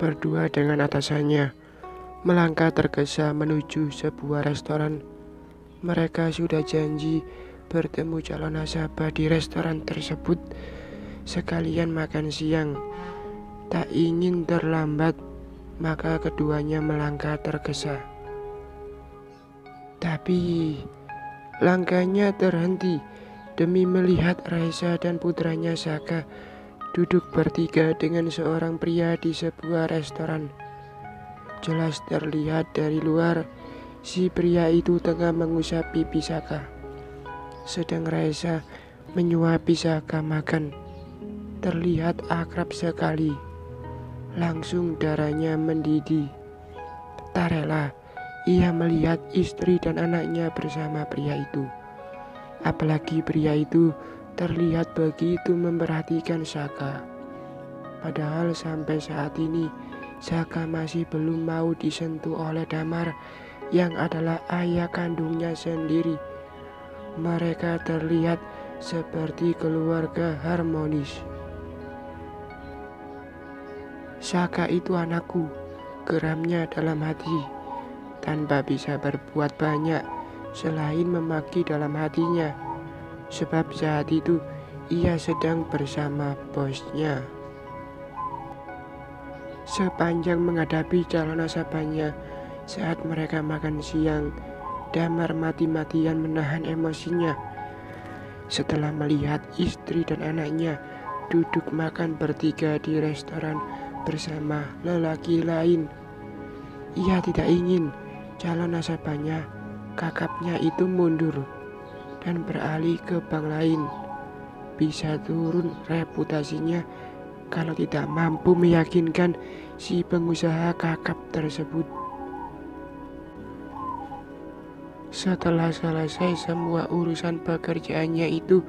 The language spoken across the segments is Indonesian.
berdua dengan atasannya melangkah tergesa menuju sebuah restoran. Mereka sudah janji bertemu calon nasabah di restoran tersebut sekalian makan siang. Tak ingin terlambat, maka keduanya melangkah tergesa. Tapi langkahnya terhenti demi melihat Raisa dan putranya Saka duduk bertiga dengan seorang pria di sebuah restoran. Jelas terlihat dari luar, si pria itu tengah mengusap pipi Saka, sedang Raisa menyuapi Saka makan. Terlihat akrab sekali. Langsung darahnya mendidih. Tak rela ia melihat istri dan anaknya bersama pria itu. Apalagi pria itu terlihat begitu memperhatikan Saka. Padahal sampai saat ini Saka masih belum mau disentuh oleh Damar yang adalah ayah kandungnya sendiri. Mereka terlihat seperti keluarga harmonis. Saka itu anakku, geramnya dalam hati, tanpa bisa berbuat banyak selain memaki dalam hatinya, sebab saat itu ia sedang bersama bosnya. Sepanjang menghadapi calon nasabahnya saat mereka makan siang, Damar mati-matian menahan emosinya. Setelah melihat istri dan anaknya duduk makan bertiga di restoran bersama lelaki lain, ia tidak ingin calon nasabahnya, kakaknya itu mundur dan beralih ke bank lain. Bisa turun reputasinya kalau tidak mampu meyakinkan si pengusaha kakap tersebut. Setelah selesai semua urusan pekerjaannya itu,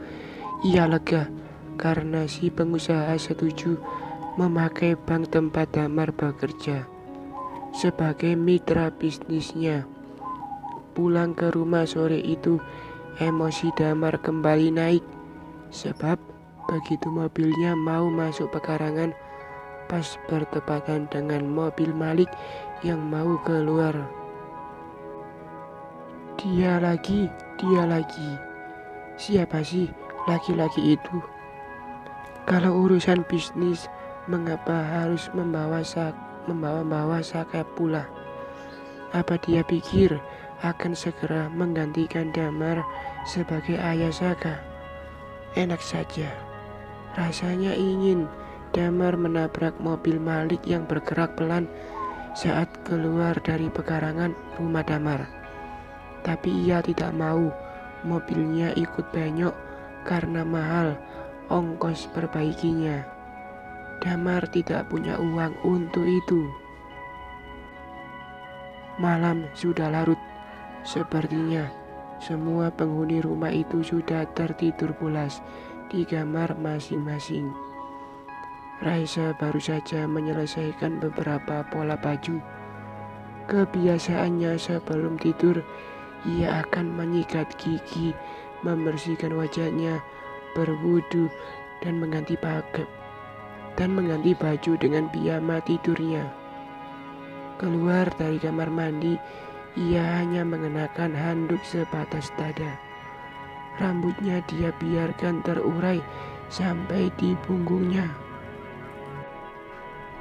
ia lega karena si pengusaha setuju memakai bank tempat Damar bekerja sebagai mitra bisnisnya. Pulang ke rumah sore itu, emosi Damar kembali naik, sebab begitu mobilnya mau masuk pekarangan, pas bertepatan dengan mobil Malik yang mau keluar. Dia lagi. Siapa sih laki-laki itu? Kalau urusan bisnis, mengapa harus membawa Saka pula? Apa dia pikir akan segera menggantikan Damar sebagai ayah Saka? Enak saja. Rasanya ingin Damar menabrak mobil Malik yang bergerak pelan saat keluar dari pekarangan rumah Damar. Tapi ia tidak mau mobilnya ikut banyok karena mahal ongkos perbaikinya. Damar tidak punya uang untuk itu. Malam sudah larut. Sepertinya semua penghuni rumah itu sudah tertidur pulas di kamar masing-masing. Raisa baru saja menyelesaikan beberapa pola baju. Kebiasaannya sebelum tidur, ia akan menyikat gigi, membersihkan wajahnya, berwudu, dan mengganti baju dengan piyama tidurnya. Keluar dari kamar mandi, ia hanya mengenakan handuk sebatas dada. Rambutnya dia biarkan terurai sampai di punggungnya.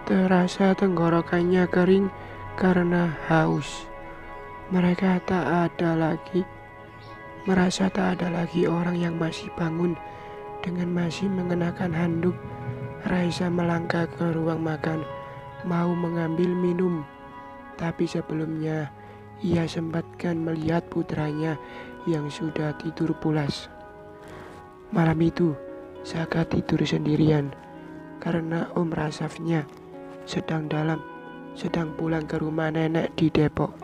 Terasa tenggorokannya kering karena haus. Merasa tak ada lagi orang yang masih bangun. Dengan masih mengenakan handuk, Raisa melangkah ke ruang makan, mau mengambil minum. Tapi sebelumnya, ia sempatkan melihat putranya yang sudah tidur pulas. Malam itu, Saka tidur sendirian karena Om Rasafnya sedang pulang ke rumah nenek di Depok.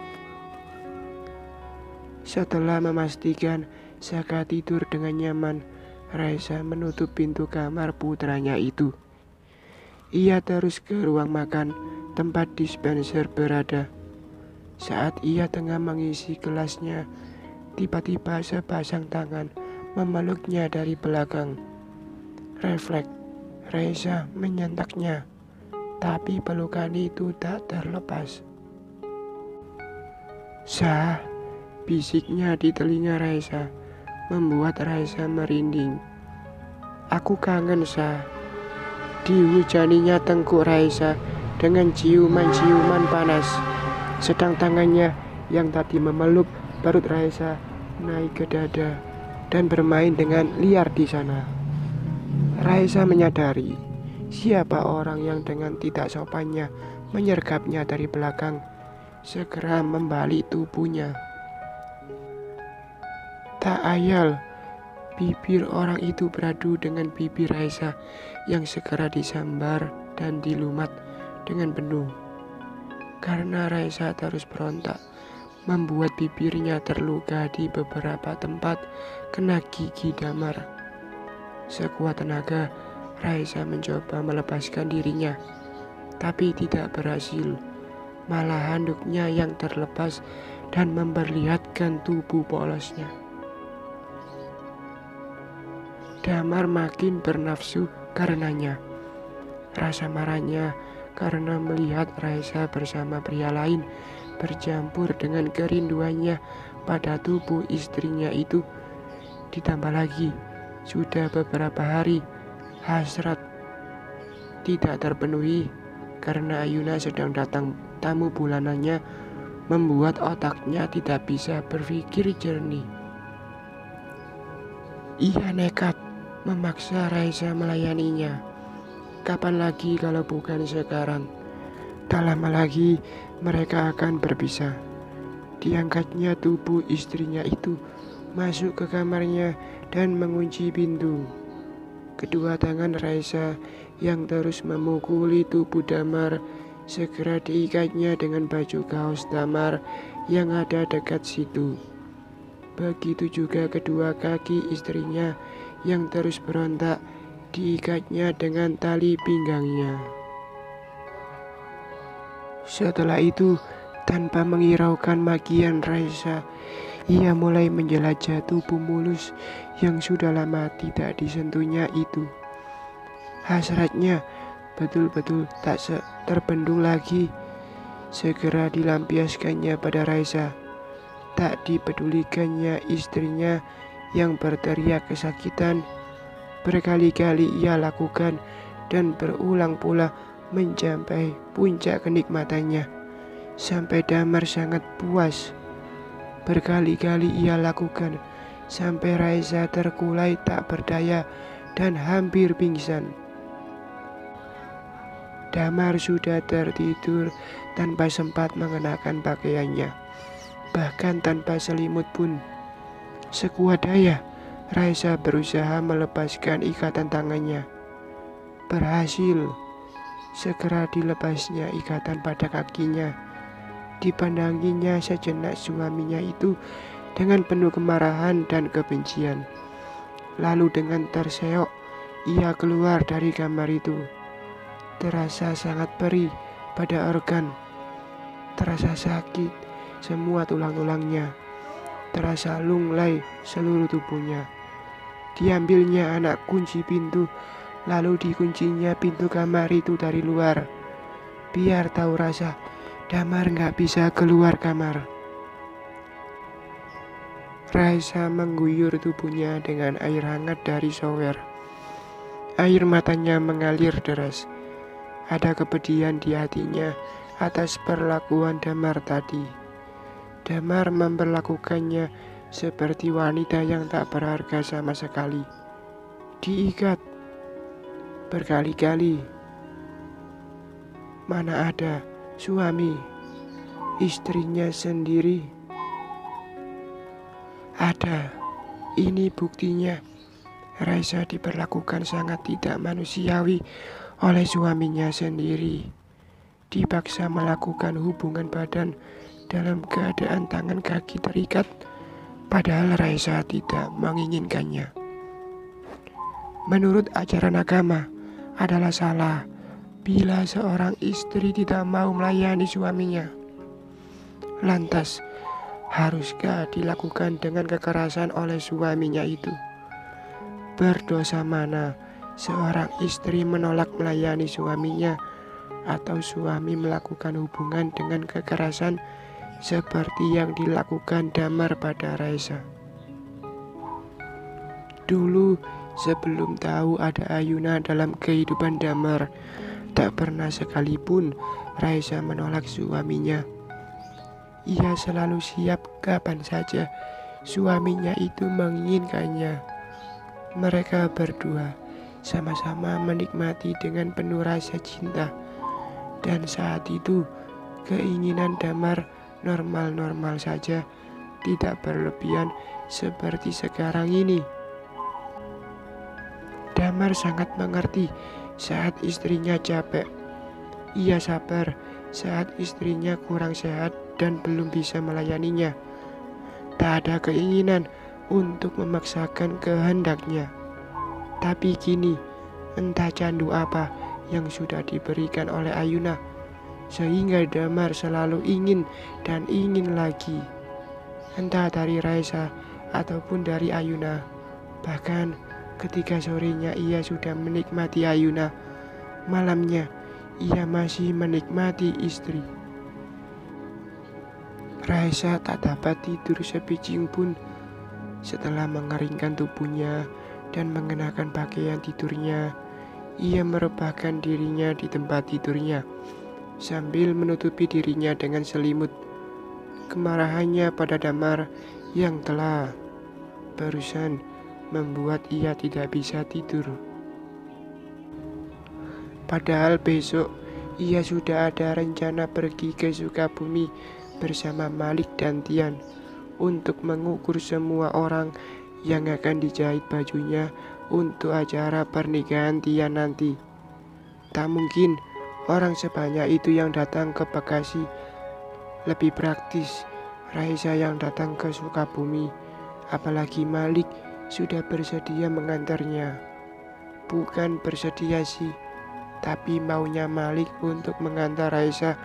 Setelah memastikan Saka tidur dengan nyaman, Raisa menutup pintu kamar putranya itu. Ia terus ke ruang makan tempat dispenser berada. Saat ia tengah mengisi gelasnya, tiba-tiba sepasang tangan memeluknya dari belakang. Refleks, Raisa menyentaknya. tapi pelukan itu tak terlepas. "Sah," bisiknya di telinga Raisa, membuat Raisa merinding. "Aku kangen, Sah." Dihujaninya tengkuk Raisa dengan ciuman-ciuman panas, sedang tangannya yang tadi memeluk perut Raisa naik ke dada dan bermain dengan liar di sana. Raisa menyadari siapa orang yang dengan tidak sopannya menyergapnya dari belakang, segera membalik tubuhnya. Tak ayal, bibir orang itu beradu dengan bibir Raisa yang segera disambar dan dilumat dengan penuh. Karena Raisa terus berontak, membuat bibirnya terluka di beberapa tempat kena gigi Damar. Sekuat tenaga, Raisa mencoba melepaskan dirinya, tapi tidak berhasil. Malah handuknya yang terlepas dan memperlihatkan tubuh polosnya. Damar makin bernafsu karenanya. Rasa marahnya karena melihat Raisa bersama pria lain bercampur dengan kerinduannya pada tubuh istrinya itu. Ditambah lagi, sudah beberapa hari hasrat tidak terpenuhi karena Ayuna sedang datang tamu bulanannya, membuat otaknya tidak bisa berpikir jernih. Ia nekat memaksa Raisa melayaninya. Kapan lagi kalau bukan sekarang? Tak lama lagi mereka akan berpisah. Diangkatnya tubuh istrinya itu masuk ke kamarnya dan mengunci pintu. Kedua tangan Raisa yang terus memukuli tubuh Damar segera diikatnya dengan baju kaos Damar yang ada dekat situ. Begitu juga kedua kaki istrinya yang terus berontak diikatnya dengan tali pinggangnya. Setelah itu, tanpa menghiraukan magian Raisa, ia mulai menjelajah tubuh mulus yang sudah lama tidak disentuhnya itu. Hasratnya betul-betul tak terbendung lagi. Segera dilampiaskannya pada Raisa. Tak dipedulikannya istrinya yang berteriak kesakitan. Berkali-kali ia lakukan dan berulang pula mencapai puncak kenikmatannya, sampai Damar sangat puas. Berkali-kali ia lakukan sampai Raisa terkulai tak berdaya dan hampir pingsan. Damar sudah tertidur tanpa sempat mengenakan pakaiannya, bahkan tanpa selimut pun. Sekuat daya, Raisa berusaha melepaskan ikatan tangannya. Berhasil. Segera dilepasnya ikatan pada kakinya. Dipandanginya sejenak suaminya itu dengan penuh kemarahan dan kebencian. Lalu dengan terseok, ia keluar dari kamar itu. Terasa sangat perih pada organ. Terasa sakit semua tulang-tulangnya. Terasa lunglai seluruh tubuhnya. Diambilnya anak kunci pintu, lalu dikuncinya pintu kamar itu dari luar. Biar tahu rasa, Damar gak bisa keluar kamar. Raisa mengguyur tubuhnya dengan air hangat dari shower. Air matanya mengalir deras. Ada kepedihan di hatinya atas perlakuan Damar tadi. Damar memperlakukannya seperti wanita yang tak berharga sama sekali. Diikat berkali-kali. Mana ada suami istrinya sendiri? Ada. Ini buktinya. Raisa diperlakukan sangat tidak manusiawi oleh suaminya sendiri. Dipaksa melakukan hubungan badan dalam keadaan tangan kaki terikat, padahal Raisa tidak menginginkannya. Menurut ajaran agama, adalah salah bila seorang istri tidak mau melayani suaminya. Lantas, haruskah dilakukan dengan kekerasan oleh suaminya itu? Berdosa mana seorang istri menolak melayani suaminya atau suami melakukan hubungan dengan kekerasan seperti yang dilakukan Damar pada Raisa. Dulu, sebelum tahu ada Ayuna dalam kehidupan Damar, tak pernah sekalipun Raisa menolak suaminya. Ia selalu siap kapan saja suaminya itu menginginkannya. Mereka berdua sama-sama menikmati dengan penuh rasa cinta. Dan saat itu, keinginan Damar normal-normal saja, tidak berlebihan seperti sekarang ini. Damar sangat mengerti saat istrinya capek. Ia sabar saat istrinya kurang sehat dan belum bisa melayaninya. Tak ada keinginan untuk memaksakan kehendaknya. Tapi kini, entah candu apa yang sudah diberikan oleh Ayuna, sehingga Damar selalu ingin dan ingin lagi. Entah dari Raisa ataupun dari Ayuna. Bahkan ketika sorenya ia sudah menikmati Ayuna, malamnya ia masih menikmati istri. Raisa tak dapat tidur sebijing pun. Setelah mengeringkan tubuhnya dan mengenakan pakaian tidurnya, ia merebahkan dirinya di tempat tidurnya sambil menutupi dirinya dengan selimut. Kemarahannya pada Damar yang telah barusan membuat ia tidak bisa tidur. Padahal besok ia sudah ada rencana pergi ke Sukabumi bersama Malik dan Tian untuk mengukur semua orang yang akan dijahit bajunya untuk acara pernikahan Tian nanti. Tak mungkin orang sebanyak itu yang datang ke Bekasi. Lebih praktis Raisa yang datang ke Sukabumi, apalagi Malik sudah bersedia mengantarnya. Bukan bersedia sih, tapi maunya Malik untuk mengantar Raisa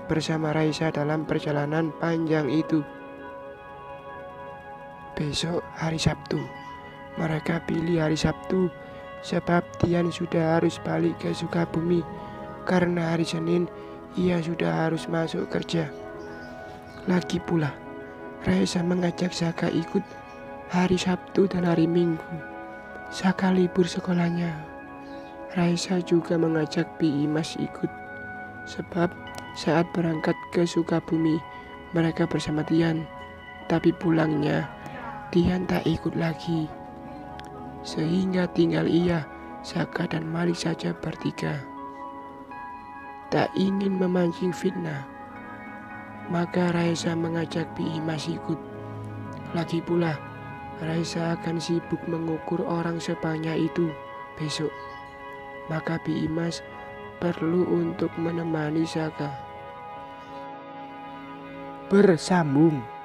bersama Raisa dalam perjalanan panjang itu. Besok hari Sabtu. Mereka pilih hari Sabtu sebab Tian sudah harus balik ke Sukabumi karena hari Senin ia sudah harus masuk kerja. Lagi pula, Raisa mengajak Saka ikut hari Sabtu dan hari Minggu. Saka libur sekolahnya. Raisa juga mengajak Bi Imas ikut sebab saat berangkat ke Sukabumi mereka bersama Tian. Tapi pulangnya Tian tak ikut lagi, sehingga tinggal ia, Saka dan Malik saja bertiga. Tak ingin memancing fitnah, maka Raisa mengajak Bi Imas ikut. Lagi pula, Raisa akan sibuk mengukur orang sebanyak itu besok. Maka Bi Imas perlu untuk menemani Saka. Bersambung.